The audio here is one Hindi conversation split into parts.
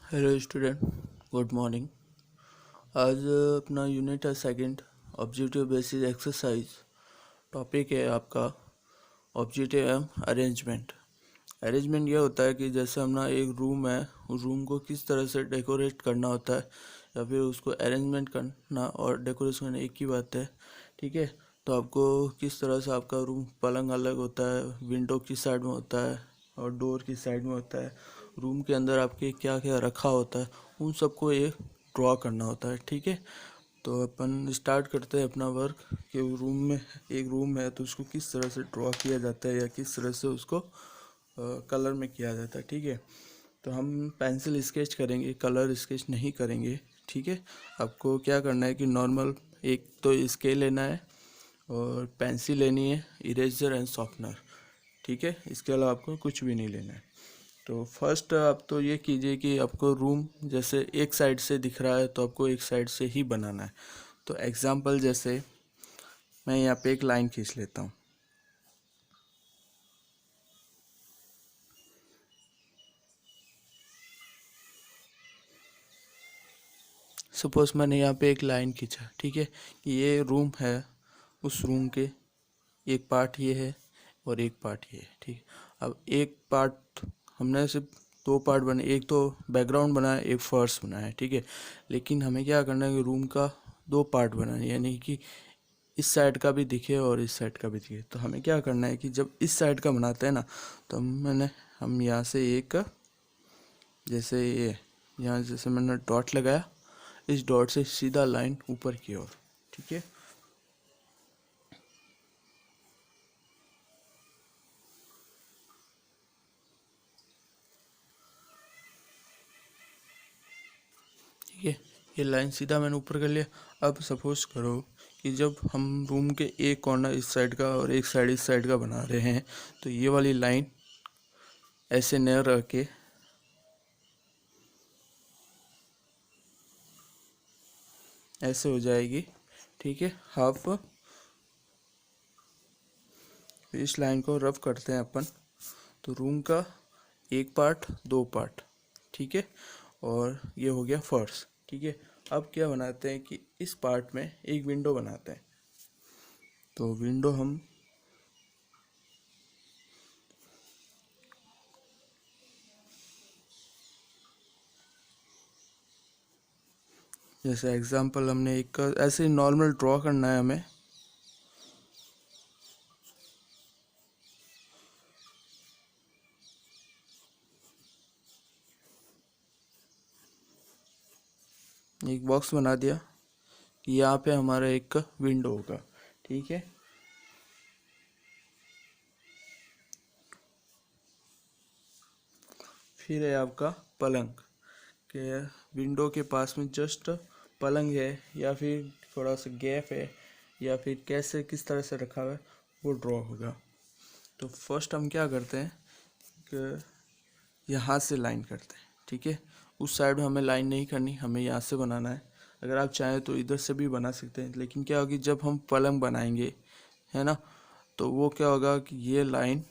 Hello student, good morning. आज अपना यूनिट है second, objective basis exercise. Topic है आपका ऑब्जेक्टिव एम अरेंजमेंट। अरेंजमेंट ये होता है कि जैसे अपना एक रूम है, उस रूम को किस तरह से डेकोरेट करना होता है या फिर उसको अरेंजमेंट करना और डेकोरेशन एक ही बात है। ठीक है, तो आपको किस तरह से आपका रूम, पलंग अलग होता है, विंडो किस साइड में होता है और डोर किस साइड में होता है, रूम के अंदर आपके क्या क्या रखा होता है, उन सबको एक ड्रॉ करना होता है। ठीक है, तो अपन स्टार्ट करते हैं अपना वर्क कि रूम में, एक रूम है तो उसको किस तरह से ड्रॉ किया जाता है या किस तरह से उसको कलर में किया जाता है। ठीक है, तो हम पेंसिल स्केच करेंगे, कलर स्केच नहीं करेंगे। ठीक है, आपको क्या करना है कि नॉर्मल एक तो स्केल लेना है और पेंसिल लेनी है, इरेजर एंड शॉर्पनर। ठीक है, इसके अलावा आपको कुछ भी नहीं लेना है। तो फर्स्ट आप तो ये कीजिए कि आपको रूम जैसे एक साइड से दिख रहा है तो आपको एक साइड से ही बनाना है। तो एग्जांपल जैसे मैं यहाँ पे एक लाइन खींच लेता हूँ। सपोज मैंने यहाँ पे एक लाइन खींचा, ठीक है, कि ये रूम है, उस रूम के एक पार्ट ये है और एक पार्ट ये है। ठीक, अब एक पार्ट हमने सिर्फ दो पार्ट बने, एक तो बैकग्राउंड बनाया, एक फर्श बनाया। ठीक है, लेकिन हमें क्या करना है कि रूम का दो पार्ट बनाना है, यानी कि इस साइड का भी दिखे और इस साइड का भी दिखे। तो हमें क्या करना है कि जब इस साइड का बनाते हैं ना, तो हम यहाँ से एक, जैसे ये यहाँ जैसे मैंने डॉट लगाया, इस डॉट से सीधा लाइन ऊपर की ओर। ठीक है, ठीक है, ये लाइन सीधा मैंने ऊपर कर लिया। अब सपोज करो कि जब हम रूम के एक कॉर्नर इस साइड का और एक साइड इस साइड का बना रहे हैं, तो ये वाली लाइन ऐसे न रख के ऐसे हो जाएगी। ठीक है, हाफ। इस लाइन को रफ करते हैं अपन, तो रूम का एक पार्ट दो पार्ट। ठीक है, और ये हो गया फर्श। ठीक है, अब क्या बनाते हैं कि इस पार्ट में एक विंडो बनाते हैं। तो विंडो हम जैसे एग्जांपल हमने एक ऐसे नॉर्मल ड्रॉ करना है हमें। एक बॉक्स बना दिया कि यहाँ पे हमारा एक विंडो होगा। ठीक है, फिर है आपका पलंग के विंडो के पास में जस्ट पलंग है या फिर थोड़ा सा गैप है या फिर कैसे किस तरह से रखा हुआ है वो ड्रॉ होगा। तो फर्स्ट हम क्या करते हैं कि यहाँ से लाइन करते हैं। ठीक है, उस साइड में हमें लाइन नहीं करनी, हमें यहाँ से बनाना है। अगर आप चाहें तो इधर से भी बना सकते हैं, लेकिन क्या होगी जब हम पलंग बनाएंगे, है ना, तो वो क्या होगा कि ये लाइन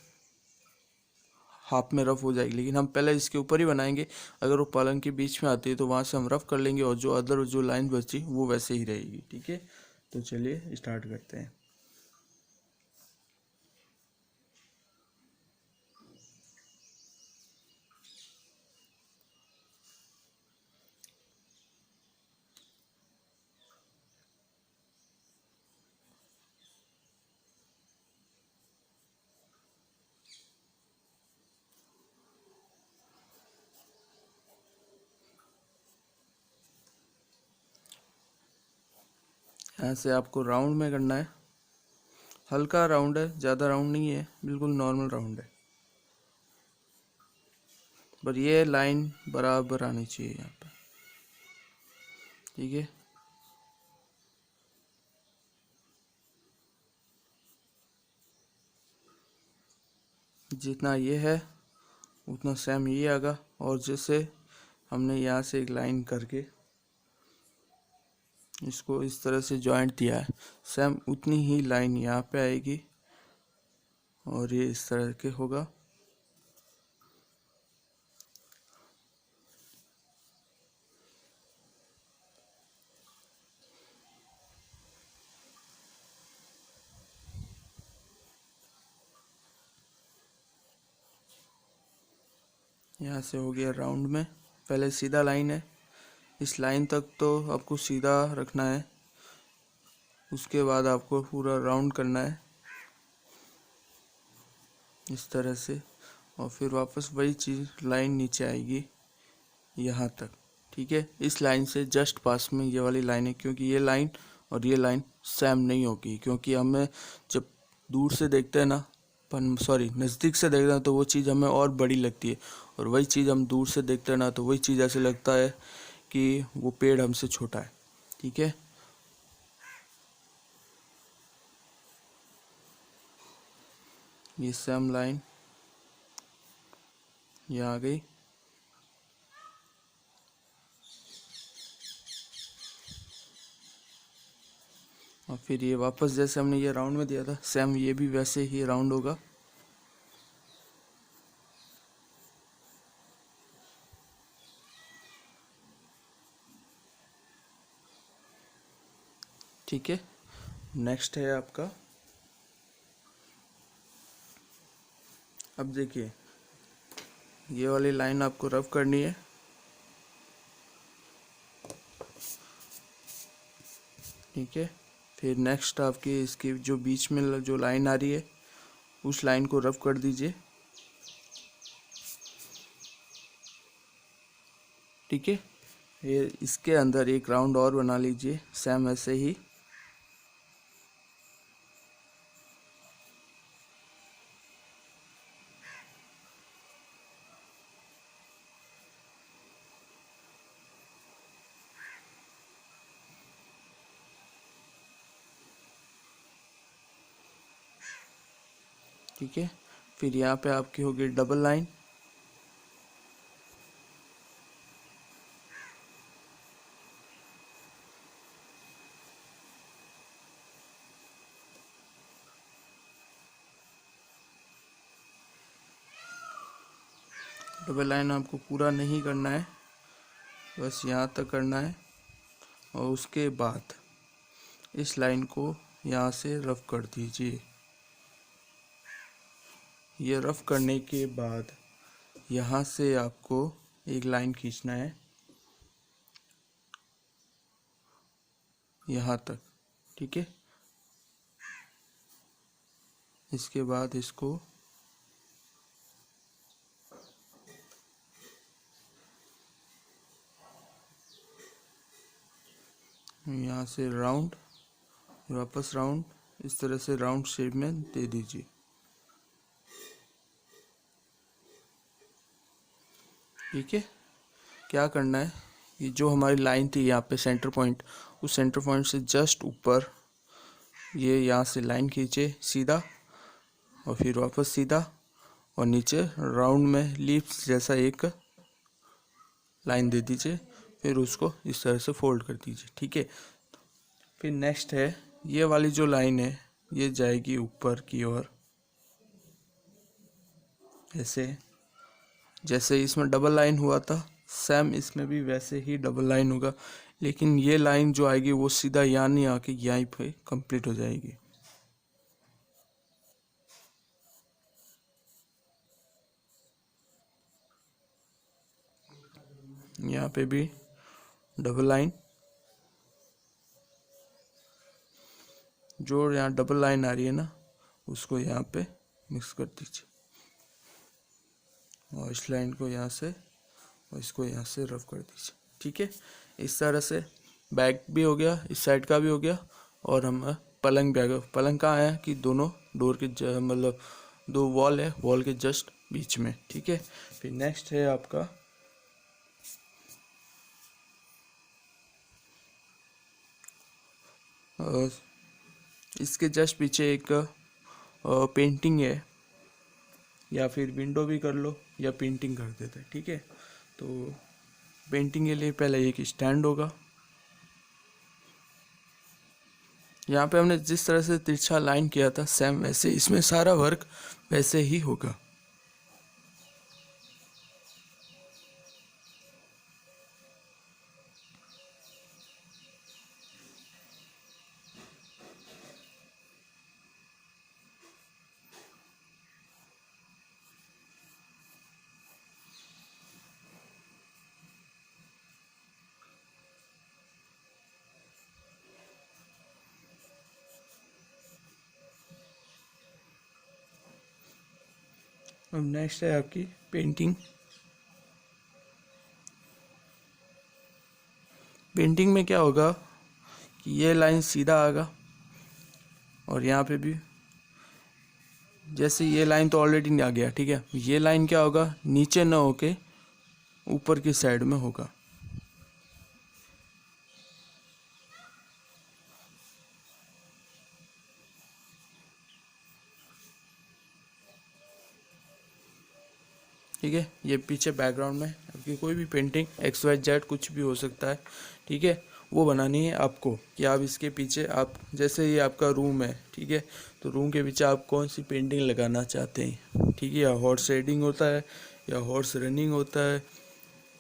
हाफ में रफ हो जाएगी, लेकिन हम पहले इसके ऊपर ही बनाएंगे। अगर वो पलंग के बीच में आती है तो वहाँ से हम रफ कर लेंगे और जो अदर जो लाइन बची वो वैसे ही रहेगी। ठीक है, तो चलिए स्टार्ट करते हैं। यहाँ से आपको राउंड में करना है, हल्का राउंड है, ज़्यादा राउंड नहीं है, बिल्कुल नॉर्मल राउंड है, पर ये लाइन बराबर आनी चाहिए यहाँ पे। ठीक है, जितना ये है उतना सेम ये आएगा, और जैसे हमने यहाँ से एक लाइन करके इसको इस तरह से जॉइंट दिया है, सेम उतनी ही लाइन यहाँ पे आएगी और ये इस तरह के होगा। यहाँ से हो गया राउंड में। पहले सीधा लाइन है, इस लाइन तक तो आपको सीधा रखना है, उसके बाद आपको पूरा राउंड करना है इस तरह से, और फिर वापस वही चीज़ लाइन नीचे आएगी यहाँ तक। ठीक है, इस लाइन से जस्ट पास में ये वाली लाइन है, क्योंकि ये लाइन और ये लाइन सेम नहीं होगी, क्योंकि हमें जब दूर से देखते हैं ना, नज़दीक से देखते हैं तो वो चीज़ हमें और बड़ी लगती है, और वही चीज़ हम दूर से देखते हैं ना तो वही चीज़ ऐसे लगता है कि वो पेड़ हमसे छोटा है। ठीक है, ये सेम लाइन ये आ गई, और फिर ये वापस जैसे हमने ये राउंड में दिया था सेम ये भी वैसे ही राउंड होगा। ठीक है, नेक्स्ट है आपका, अब देखिए ये वाली लाइन आपको रफ करनी है। ठीक है, फिर नेक्स्ट आपकी इसकी जो बीच में जो लाइन आ रही है उस लाइन को रफ कर दीजिए। ठीक है, ये इसके अंदर एक राउंड और बना लीजिए सेम ऐसे ही। ठीक है, फिर यहाँ पे आपकी होगी डबल लाइन। डबल लाइन आपको पूरा नहीं करना है, बस यहाँ तक करना है, और उसके बाद इस लाइन को यहाँ से रफ कर दीजिए। ये रफ करने के बाद यहाँ से आपको एक लाइन खींचना है यहाँ तक। ठीक है, इसके बाद इसको यहाँ से राउंड, वापस राउंड, इस तरह से राउंड शेप में दे दीजिए। ठीक है, क्या करना है, ये जो हमारी लाइन थी यहाँ पे सेंटर पॉइंट, उस सेंटर पॉइंट से जस्ट ऊपर ये यहाँ से लाइन खींचे सीधा, और फिर वापस सीधा, और नीचे राउंड में लीव्स जैसा एक लाइन दे दीजिए, फिर उसको इस तरह से फोल्ड कर दीजिए। ठीक है, फिर नेक्स्ट है ये वाली जो लाइन है ये जाएगी ऊपर की ओर, ऐसे जैसे इसमें डबल लाइन हुआ था सेम इसमें भी वैसे ही डबल लाइन होगा, लेकिन ये लाइन जो आएगी वो सीधा यहाँ नहीं आके यहीं पे कंप्लीट हो जाएगी। यहाँ पे भी डबल लाइन, जो यहाँ डबल लाइन आ रही है ना उसको यहाँ पे मिक्स कर दीजिए, और इस लाइन को यहाँ से और इसको यहाँ से रफ कर दीजिए। ठीक है, इस तरह से बैक भी हो गया, इस साइड का भी हो गया, और हम पलंग भी आ गया। पलंग कहाँ है कि दोनों डोर के मतलब दो वॉल है, वॉल के जस्ट बीच में। ठीक है, फिर नेक्स्ट है आपका इसके जस्ट पीछे एक पेंटिंग है, या फिर विंडो भी कर लो या पेंटिंग कर देते हैं। ठीक है, तो पेंटिंग के लिए पहले एक स्टैंड होगा। यहाँ पे हमने जिस तरह से तिरछा लाइन किया था सेम वैसे इसमें सारा वर्क वैसे ही होगा। अब नेक्स्ट है आपकी पेंटिंग। पेंटिंग में क्या होगा कि ये लाइन सीधा आएगा और यहाँ पे भी जैसे ये लाइन तो ऑलरेडी आ गया, ठीक है। ये लाइन क्या होगा, नीचे न होके ऊपर की साइड में होगा। ठीक है, ये पीछे बैकग्राउंड में आपकी कोई भी पेंटिंग XYZ कुछ भी हो सकता है, ठीक है। वो बनानी है आपको कि आप इसके पीछे आप जैसे ये आपका रूम है, ठीक है, तो रूम के पीछे आप कौन सी पेंटिंग लगाना चाहते हैं, ठीक है। या हॉर्स राइडिंग होता है, या हॉर्स रनिंग होता है,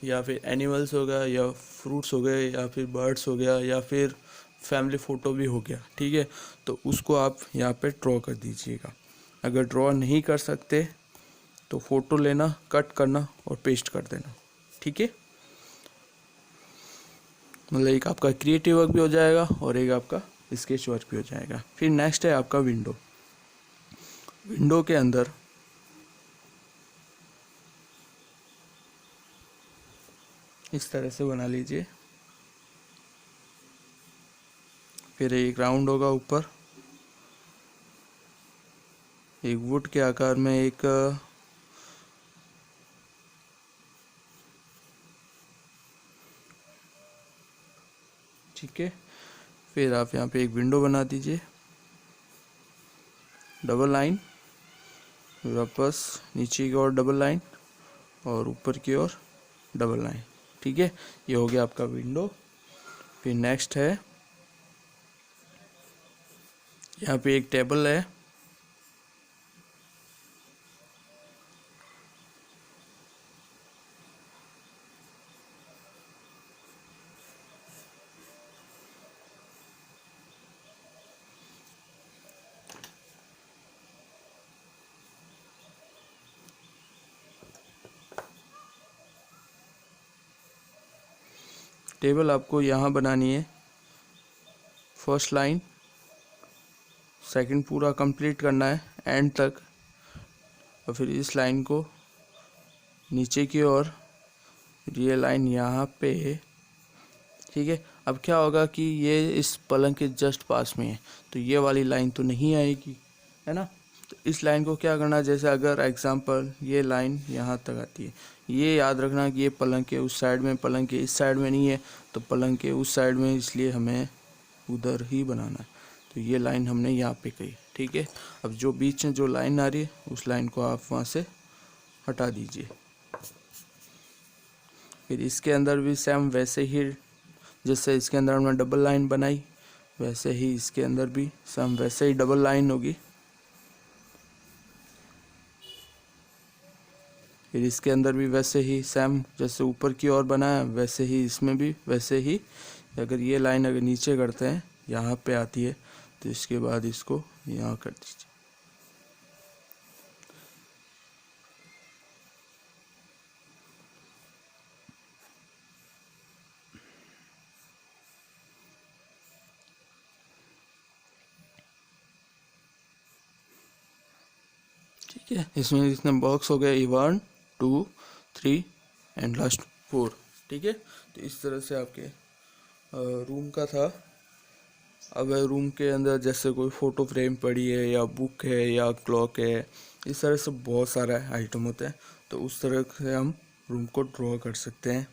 या फिर एनिमल्स हो गया, या फ्रूट्स हो गए, या फिर बर्ड्स हो गया, या फिर फैमिली फ़ोटो भी हो गया, ठीक है। तो उसको आप यहाँ पे ड्रॉ कर दीजिएगा। अगर ड्रॉ नहीं कर सकते तो फ़ोटो लेना, कट करना और पेस्ट कर देना, ठीक है। मतलब एक आपका क्रिएटिव वर्क भी हो जाएगा और एक आपका स्केच वर्क भी हो जाएगा। फिर नेक्स्ट है आपका विंडो। विंडो के अंदर इस तरह से बना लीजिए। फिर एक राउंड होगा ऊपर, एक वुड के आकार में एक ठीक है। फिर आप यहाँ पे एक विंडो बना दीजिए, डबल लाइन, वापस नीचे की ओर डबल लाइन और ऊपर की ओर डबल लाइन, ठीक है। ये हो गया आपका विंडो। फिर नेक्स्ट है यहाँ पे एक टेबल है, टेबल आपको यहाँ बनानी है। फर्स्ट लाइन सेकंड पूरा कंप्लीट करना है एंड तक, और फिर इस लाइन को नीचे की ओर, ये लाइन यहाँ पे, ठीक है। अब क्या होगा कि ये इस पलंग के जस्ट पास में है, तो ये वाली लाइन तो नहीं आएगी, है ना। तो इस लाइन को क्या करना है, जैसे अगर एग्जांपल ये लाइन यहाँ तक आती है, ये याद रखना कि ये पलंग के उस साइड में, पलंग के इस साइड में नहीं है, तो पलंग के उस साइड में, इसलिए हमें उधर ही बनाना है। तो ये लाइन हमने यहाँ पे कही, ठीक है। अब जो बीच में जो लाइन आ रही है उस लाइन को आप वहाँ से हटा दीजिए। फिर इसके अंदर भी सेम वैसे ही, जैसे इसके अंदर हमने डबल लाइन बनाई, वैसे ही इसके अंदर भी सेम वैसे ही डबल लाइन होगी। फिर इसके अंदर भी वैसे ही सेम जैसे ऊपर की ओर बनाया, वैसे ही इसमें भी वैसे ही। अगर ये लाइन अगर नीचे करते हैं, यहाँ पे आती है, तो इसके बाद इसको यहाँ कर दीजिए। ठीक है, इसमें इतने बॉक्स हो गए, 1 2 3 एंड लास्ट 4, ठीक है। तो इस तरह से आपके रूम का था। अब रूम के अंदर जैसे कोई फ़ोटो फ्रेम पड़ी है, या बुक है, या क्लॉक है, इस तरह से बहुत सारा आइटम होता है, तो उस तरह से हम रूम को ड्रॉ कर सकते हैं।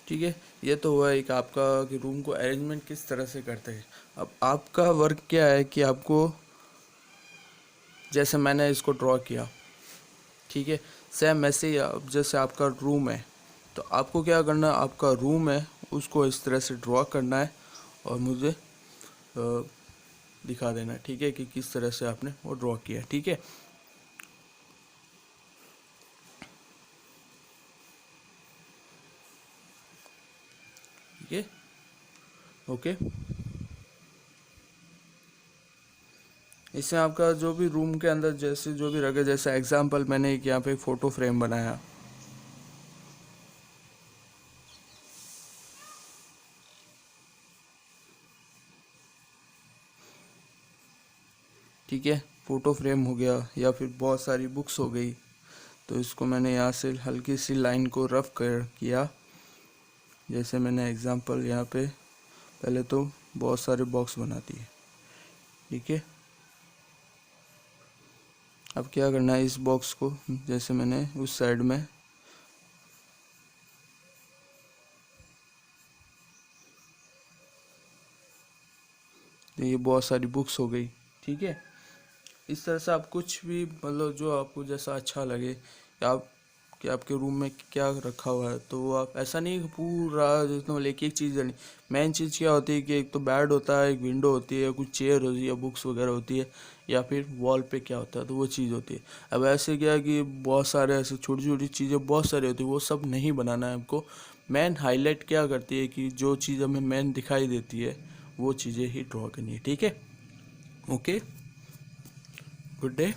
ठीक है, ये तो हुआ एक आपका कि रूम को अरेंजमेंट किस तरह से करते हैं। अब आपका वर्क क्या है कि आपको, जैसे मैंने इसको ड्रॉ किया, ठीक है, सेम ऐसे ही अब जैसे आपका रूम है, तो आपको क्या करना है, आपका रूम है उसको इस तरह से ड्रॉ करना है और मुझे दिखा देना है, ठीक है, कि किस तरह से आपने वो ड्रॉ किया, ठीक है। ठीक है, ओके। इससे आपका जो भी रूम के अंदर जैसे जो भी रखे, जैसे एग्जांपल मैंने एक यहाँ पे फ़ोटो फ्रेम बनाया, ठीक है, फ़ोटो फ्रेम हो गया या फिर बहुत सारी बुक्स हो गई। तो इसको मैंने यहाँ से हल्की सी लाइन को रफ किया। जैसे मैंने एग्जांपल यहाँ पे पहले तो बहुत सारे बॉक्स बना दिए। ठीक है, अब क्या करना है, इस बॉक्स को जैसे मैंने उस साइड में तो ये बहुत सारी बुक्स हो गई। ठीक है, इस तरह से आप कुछ भी मतलब जो आपको जैसा अच्छा लगे, या आप कि आपके रूम में क्या रखा हुआ है, तो वो आप ऐसा नहीं कि पूरा जितना एक एक चीज़ नहीं। मेन चीज़ क्या होती है कि एक तो बेड होता है, एक विंडो होती है, कुछ चेयर होती है, बुक्स वगैरह होती है, या फिर वॉल पे क्या होता है, तो वो चीज़ होती है। अब ऐसे क्या है कि बहुत सारे ऐसे छोटी छोटी चीज़ें बहुत सारी होती है, वो सब नहीं बनाना है आपको। मेन हाईलाइट क्या करती है कि जो चीज़ हमें मेन दिखाई देती है वो चीज़ें ही ड्रॉ करनी है। ठीक है, ओके, गुड डे।